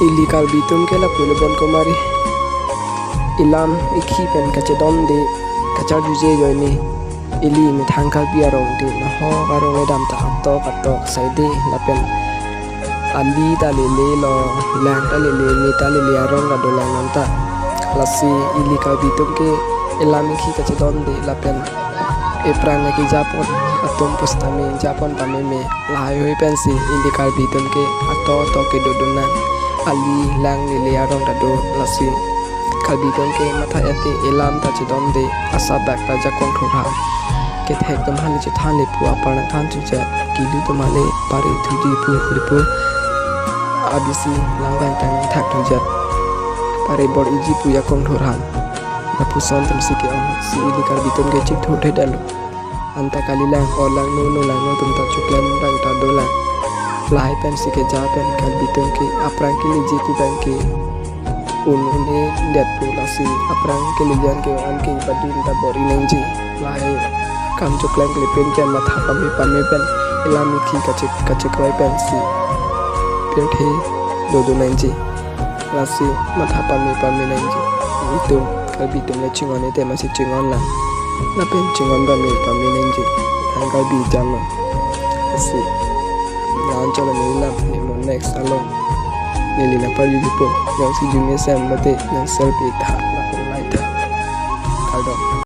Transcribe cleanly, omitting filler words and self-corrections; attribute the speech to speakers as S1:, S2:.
S1: Ili kalbitum ke la pulubon komari ilam ikhi pen kachedom de kachar juje joini ili mi thangkal biarong de na ho garong edam ta atto saide lapen ali dalele lo lang dalele mi dalele arong ga dolang nanta lasi ili kalbitum ke ilam ikhi kachedom de lapen eprang ke japon atom postami japon pameme lai hoi pensi ili kalbitum ke atto ke dodonan ali lang lele arong da do lasi kalbitum ke matha ate elam ta chidom de asa bak ta jakong thora ke thek tam hali che thale pu apana than chu ja kilu tamale pare thudi pu pu abisi langban tang thak thu ja pare bor iji pu yakong thora na pu son tam si ke om si ili kalbitum ke chik thu the dalu anta kalilang olang no lang no tum ta chuklam bang ta dolang lai pen si ke ja pen kalbitum ke aprang ke liji ku bang ke unune det pulasi aprang ke lijan ke an ke badin ta bori nengji lai kam chuklang ke pen ke matha pame pen ilami ki kache kroi pen si perthe dodo nengji lasi matha pame nengji itu kalbitum le chingon te masih chingon la na pen chingon pame nengji tanggal bi jama asi Jangan nilam nemo next along nilina pari lipo yang si jumia sam mate yang selfie